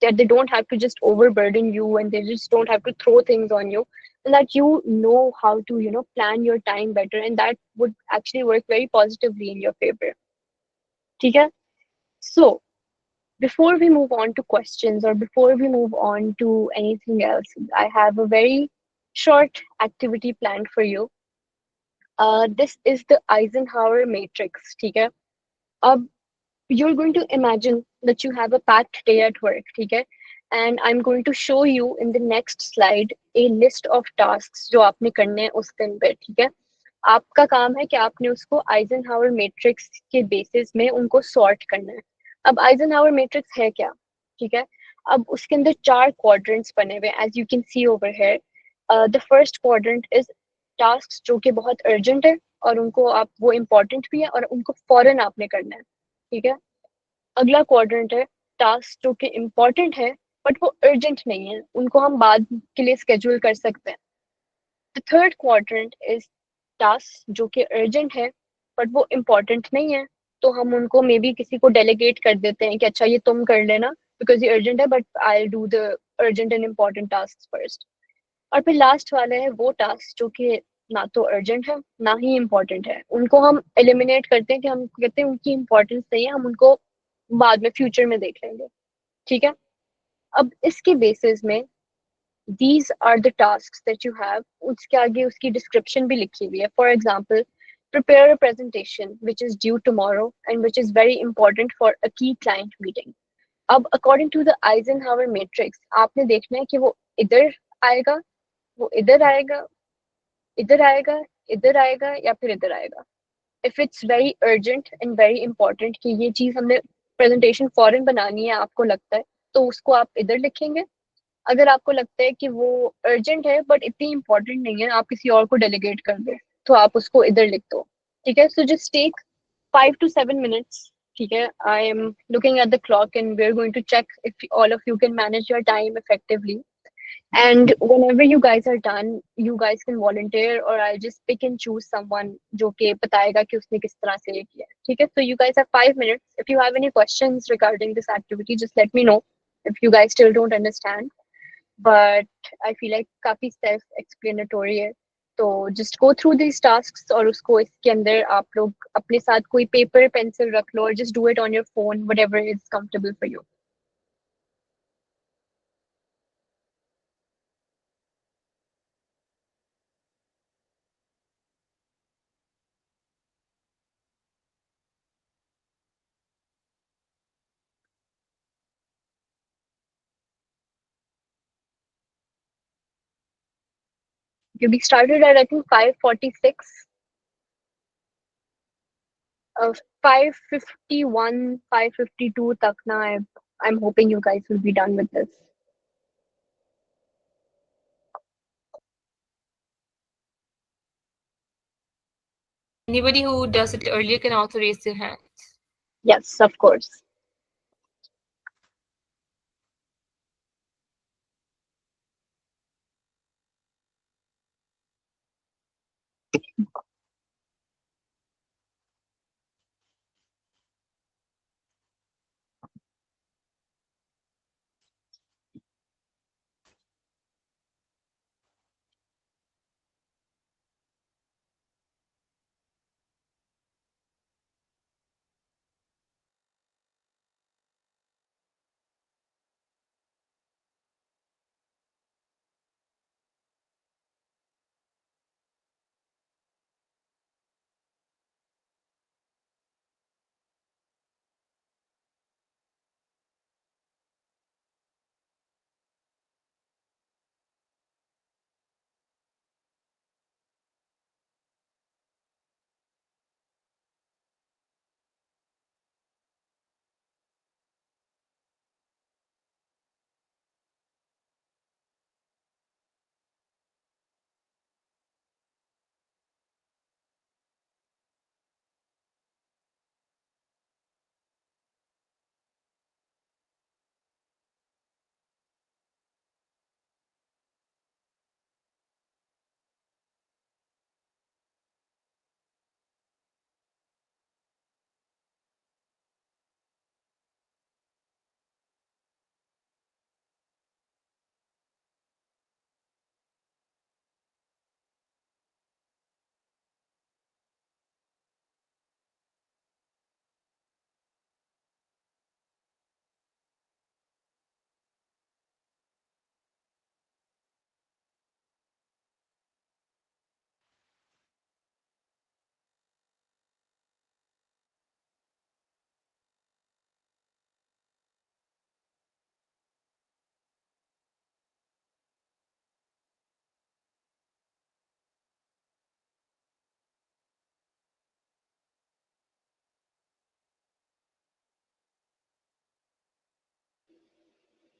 that they don't have to just overburden you, and they just don't have to throw things on you, and that you know how to plan your time better, and that would actually work very positively in your favor. ठीक है? So before we move on to questions, or before we move on to anything else, I have a very short activity planned for you. This is the Eisenhower matrix. ठीक है? अब you're going to imagine that you have a packed day at work, ठीक है? And I'm going to show you in the next slide a list of tasks जो आपने करने हैं उस दिन पे, ठीक है? आपका काम है कि आपने उसको आइजनहावर मैट्रिक्स के बेसिस में उनको सॉर्ट करना है. अब आइजनहावर मैट्रिक्स है क्या? ठीक है? अब उसके अंदर 4 क्वाड्रेंट्स बने हुए, as you can see over here. The first quadrant is task जो कि बहुत अर्जेंट है, और उनको आप वो इम्पोर्टेंट भी है और उनको फौरन आपने करना है, ठीक है? अगला क्वाड्रेंट है टास्क जो कि इम्पोर्टेंट है बट वो अर्जेंट नहीं है, उनको हम बाद के लिए स्केड्यूल कर सकते हैं. The third quadrant is task जो कि अर्जेंट है बट वो इम्पोर्टेंट नहीं है, तो हम उनको मे बी किसी को डेलीगेट कर देते हैं कि अच्छा ये तुम कर लेना बिकॉज ये अर्जेंट है, but I do the urgent and important task first. और फिर लास्ट वाला है वो टास्क जो कि ना तो अर्जेंट है ना ही इम्पोर्टेंट है, उनको हम एलिमिनेट करते हैं कि हम कहते हैं उनकी इम्पोर्टेंस नहीं है, हम उनको बाद में फ्यूचर में देख लेंगे, ठीक है? अब इसके बेसिस में these are the tasks that you have. उसके आगे उसकी description भी लिखी हुई है. For example, prepare a presentation which is due tomorrow and which is very important for a key client meeting. अब according to the Eisenhower matrix, आपने देखना है कि वो इधर आएगा, वो इधर आएगा, इधर आएगा, इधर आएगा या फिर इधर आएगा. If it's very urgent and very important कि ये चीज हमने presentation फौरन बनानी है, आपको लगता है, तो उसको आप इधर लिखेंगे. अगर आपको लगता है कि वो अर्जेंट है बट इतनी इंपॉर्टेंट नहीं है, आप किसी और को डेलीगेट कर दो, तो आप उसको इधर लिख दो, ठीक है? So just take 5 to 7 minutes, ठीक है? I am looking at the clock and we are going to check if all of you can manage your time effectively. And whenever you guys are done, you guys can volunteer or I'll just pick and choose someone जो कि बताएगा कि उसने किस तरह से ये किया, ठीक है? So you guys have 5 minutes. If you have any questions regarding this activity, just let me know if you guys still don't understand. But I feel like काफी self explanatory है, तो just go through these tasks और उसको इसके अंदर आप लोग अपने साथ कोई पेपर पेंसिल रख लो, और just do it on your phone, whatever is comfortable for you. We started at I think 5:46. 5:51, 5:52 तक ना I'm hoping you guys will be done with this. Anybody who does it earlier can also raise their hand. Yes, of course.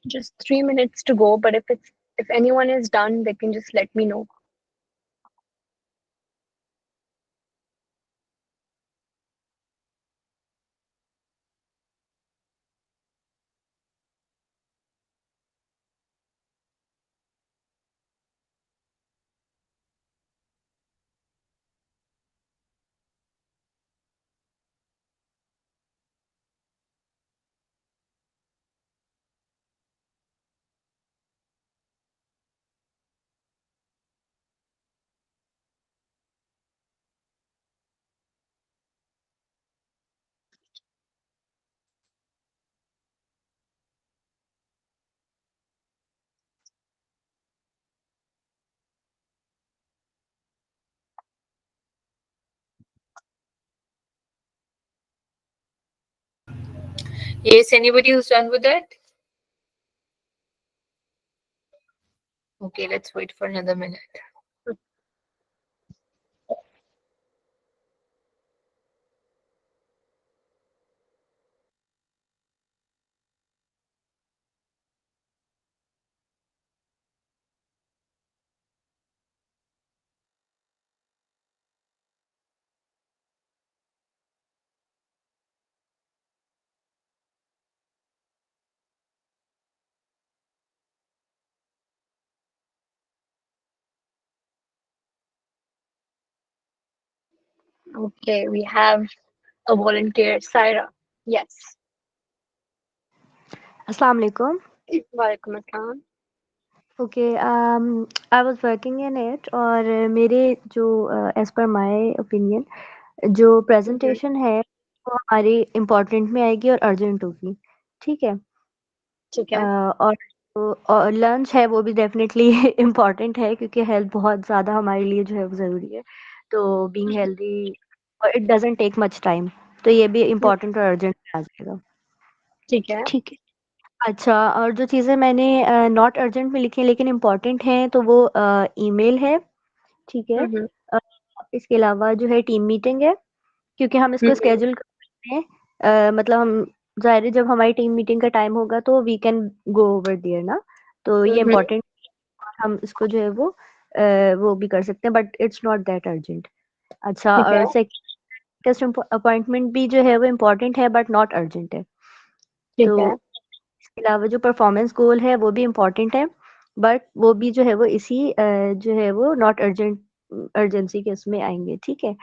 Just 3 minutes to go, but if anyone is done, they can just let me know. Yes, anybody who's done with that? Okay, let's wait for another minute. Okay, we have a volunteer, Saira. Yes. Assalamu alaikum. Walaikum assalam. Okay I was working in it और मेरे जो as per my opinion जो presentation है वो हमारी important में आएगी और अर्जेंट होगी, ठीक है। ठीक है। और लंच है वो भी डेफिनेटली इम्पोर्टेंट है क्योंकि हेल्थ बहुत ज़्यादा हमारे लिए जो है वो ज़रूरी है। तो बीइंग हेल्दी और it doesn't take much time, तो ये भी इम्पोर्टेंट और अर्जेंट में आ जाएगा। ठीक है। ठीक है। अच्छा, और जो चीज़ें मैंने नॉट अर्जेंट में लिखी हैं लेकिन इम्पोर्टेंट हैं तो वो ईमेल है, ठीक है। अ, इसके अलावा जो है टीम मीटिंग है, क्योंकि हम इसको स्केड्यूल कर सकते हैं। मतलब हम ज़ाहिर है जब हमारी टीम मीटिंग का टाइम होगा तो we can go over there ना, तो ये इम्पोर्टेंट हम इसको जो है वो भी कर सकते हैं but it's not that urgent. अच्छा, ठीक है। और सेकंड अपॉइंटमेंट भी जो है वो इम्पोर्टेंट है बट नॉट अर्जेंट है। ठीक तो है। इसके अलावा जो परफॉर्मेंस गोल है वो भी इम्पोर्टेंट है बट वो भी जो है वो इसी जो है वो नॉट अर्जेंसी के उसमें आएंगे, ठीक है।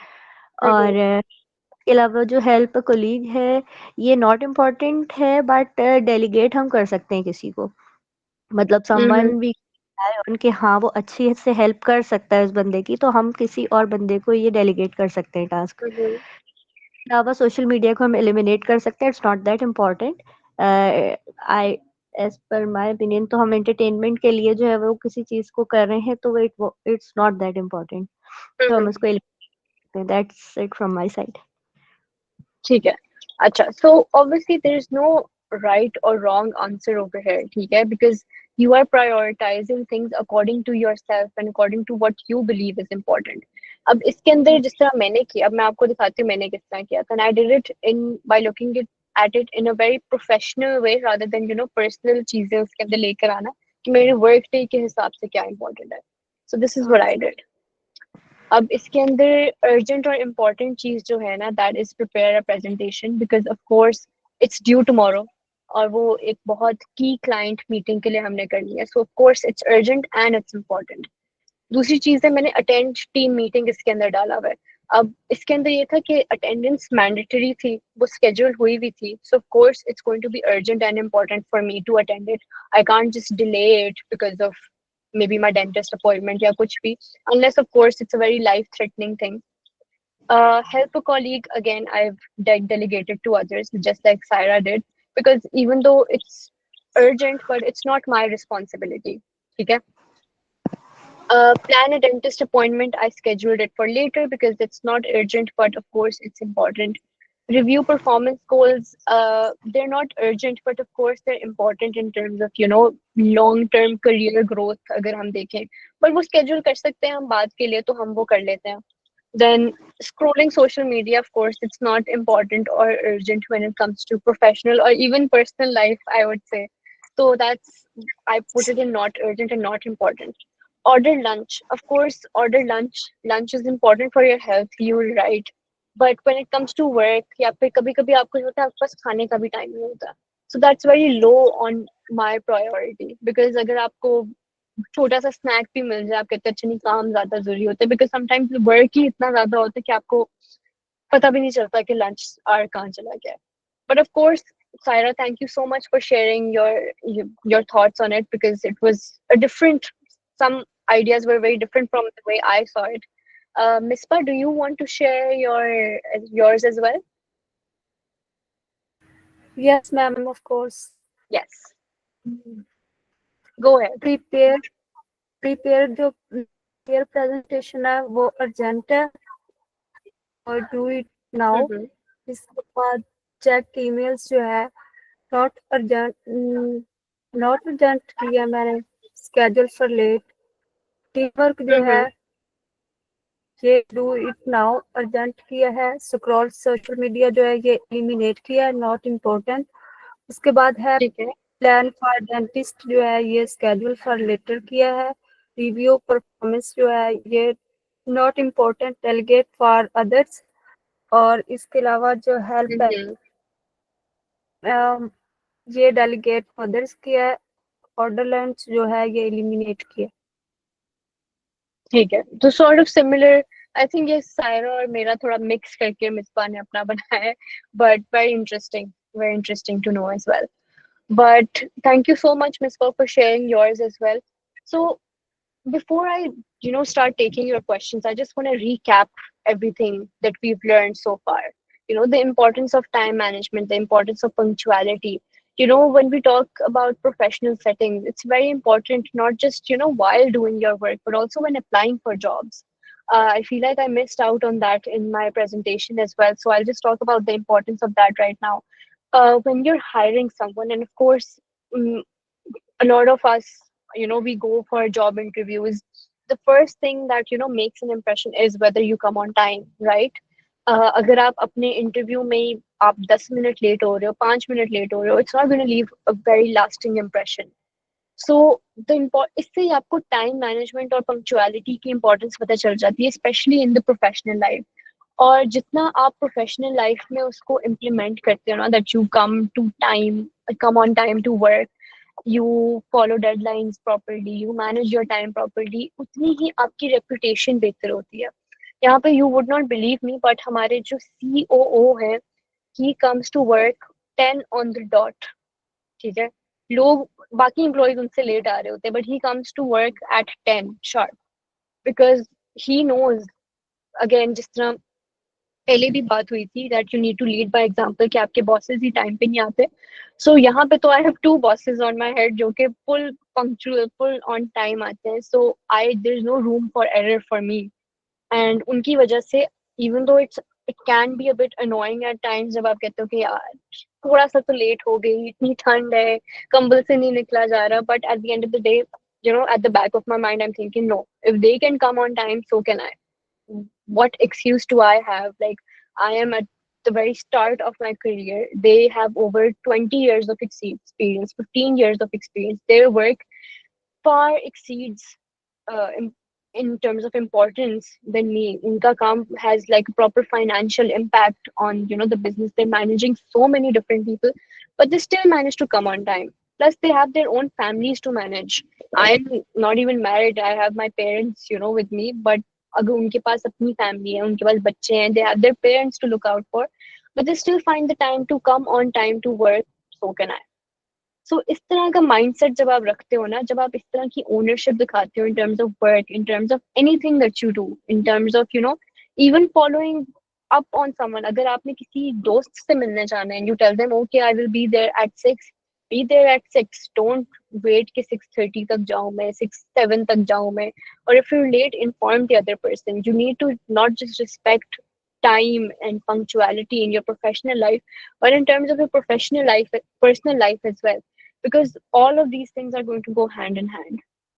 और इसके अलावा जो हेल्प कोलीग है ये नॉट इम्पोर्टेंट है बट डेलीगेट हम कर सकते हैं किसी को, मतलब समवन भी उनके हाँ वो अच्छी से हेल्प कर सकता है उस बंदे की, तो हम किसी और बंदे को ये डेलीगेट कर सकते हैं टास्क। अलावा सोशल मीडिया को हम एलिमिनेट कर सकते हैं, it's not that important. I as per my opinion तो हम एंटरटेनमेंट के लिए जो है वो किसी चीज़ को कर रहे हैं तो इट्स नॉट दैट इम्पोर्टेंट, तो हम उसको एलिमिनेट करते हैं। That's it from my side. ठीक है। अच्छा, so obviously there is no right or wrong answer over here, ठीक है, because you are prioritizing things according to yourself and according to what you believe is important. अब इसके अंदर जिस तरह मैंने किया, अब मैं आपको दिखाती हूँ मैंने किस तरह किया था, and I did it in by looking at it in a very professional way rather than personal चीजें उसके अंदर लेकर आना कि मेरे वर्क डे के हिसाब से क्या important है. So this is what I did. अब इसके अंदर अर्जेंट और इम्पोर्टेंट चीज जो है ना, that is prepare a presentation because of course it's due tomorrow, और वो एक बहुत की क्लाइंट मीटिंग के लिए हमने करनी है, सो of course it's urgent and it's important. दूसरी चीज है मैंने अटेंड टीम मीटिंग इसके अंदर डाला हुआ है. अब इसके अंदर ये था कि अटेंडेंस मैंडेटरी थी, वो स्केड्यूल हुई हुई थी, so of course it's going to be urgent and important for me to attend it. I can't just delay it because of maybe my dentist appointment या कुछ भी, unless of course it's a very life threatening thing. Help a colleague, again I've delegated to others just like Saira did, because even though it's urgent but it's not my responsibility. ठीक है. Plan a dentist appointment. I scheduled it for later because it's not urgent, but of course it's important. Review performance goals. They're not urgent, but of course they're important in terms of long-term career growth. अगर हम देखें, but वो schedule कर सकते हैं हम बाद के लिए, तो हम वो कर लेते हैं. Then scrolling social media, of course, it's not important or urgent when it comes to professional or even personal life, I would say. So that's, I put it in not urgent and not important. Order lunch. Of course, order lunch. Lunch is important for your health, you're right. But when it comes to work, या फिर कभी कभी आपको जो होता है आपके पास खाने का भी टाइम नहीं होता. So that's very low on my priority, because अगर आपको छोटा सा स्नैक भी मिल जाए, आप कहते हैं अच्छा नहीं काम ज्यादा जरूरी होता है, बिकॉज समटाइम्स वर्क ही इतना ज्यादा होता है कि आपको पता भी नहीं चलता कि लंच आवर कहाँ चला गया. But of course, Saira, thank you so much for sharing your thoughts on it, because it was a different. Some ideas were very different from the way I saw it. Mispa, do you want to share yours as well? Yes, ma'am, of course. Yes, go ahead. Prepare जो prepare presentation है वो urgent है और do it now. इसके बाद check emails जो है not urgent किया मैंने, schedule for late. Team work जो है ये डू इट नाउ अर्जेंट किया है. स्क्रॉल सोशल मीडिया जो है ये एलिमिनेट किया है, नॉट इम्पोर्टेंट. उसके बाद है प्लान फॉर डेंटिस्ट जो है ये स्केड्यूल फॉर लेटर किया है. रिव्यू परफॉर्मेंस जो है ये not important, delegate for others. और इसके अलावा जो हेल्प है ये डेलीगेट अदर्स किया है. ऑर्डर लंच जो है ये एलिमिनेट किया. ठीक है, तो sort of similar. I think ये सायरा और मेरा थोड़ा मिक्स करके मिसबा ने अपना बनाया है, but very interesting to know as well. But thank you so much, Mispa, for sharing yours as well. So before I, start taking your questions, I just want to recap everything that we've learned so far. The importance of time management, the importance of punctuality. When we talk about professional settings, it's very important, not just, while doing your work, but also when applying for jobs. I feel like I missed out on that in my presentation as well. So I'll just talk about the importance of that right now. When you're hiring someone, and of course, a lot of us, we go for job interviews. The first thing that makes an impression is whether you come on time, right? अगर आप अपने interview में आप 10 minute late हो रहे हो, 5 minute late हो रहे हो, it's not going to leave a very lasting impression. So इससे ही आपको टाइम मैनेजमेंट और पंक्चुअलिटी की इंपॉर्टेंस पता चल जाती है, specially in the professional life. और जितना आप प्रोफेशनल लाइफ में उसको इम्प्लीमेंट करते हो ना, that you come on time to work, you follow deadlines properly, you manage your time properly, उतनी ही आपकी रेपुटेशन बेहतर होती है. यहाँ पे you would not believe me, but हमारे जो COO है, he comes to work 10 on the dot. ठीक है, लोग बाकी एम्प्लॉयज उनसे लेट आ रहे होते हैं, but he comes to work at 10 sharp, because he knows, again जिस तरह पहले भी बात हुई थी, that you need to lead by example, कि आपके बॉसेस ही टाइम पे नहीं आते. सो यहाँ पे तो I have 2 bosses on my head जो कि full punctual, full on time आते हैं. So there is no room for error for me. And उनकी वजह से, even though it can be a bit annoying at times, जब आप कहते हो कि यार थोड़ा सा तो लेट हो गई, इतनी ठंड है, कंबल से नहीं निकला जा रहा, but at the end of the day, at the back of my mind, I'm thinking, no, if they can come on time, so can I. What excuse do I have? Like, I am at the very start of my career. They have over 20 years of experience, 15 years of experience. Their work far exceeds in terms of importance than me. Unka kaam has like proper financial impact on the business. They're managing so many different people, but they still manage to come on time. Plus they have their own families to manage. I'm not even married. I have my parents with me, but अगर उनके पास अपनी family है, उनके पास बच्चे हैं, they have their parents to look out for, but they still find the time to come on time to work. So can I. सो इस तरह का माइंडसेट जब आप रखते हो ना, जब आप इस तरह की ओनरशिप दिखाते हो in terms of work, in terms of anything that you do, in terms of even following up on someone. अगर आपने किसी दोस्त से मिलने जाना है, you tell them okay I will be there at 6, be there at 6. Don't wait कि 6:30 तक जाऊं मैं, 6-7 तक जाऊं मैं. और if you late, inform the other person. You need to not just respect time and punctuality in your professional life, but in terms of your personal life as well, because all of these things are going to go hand in hand.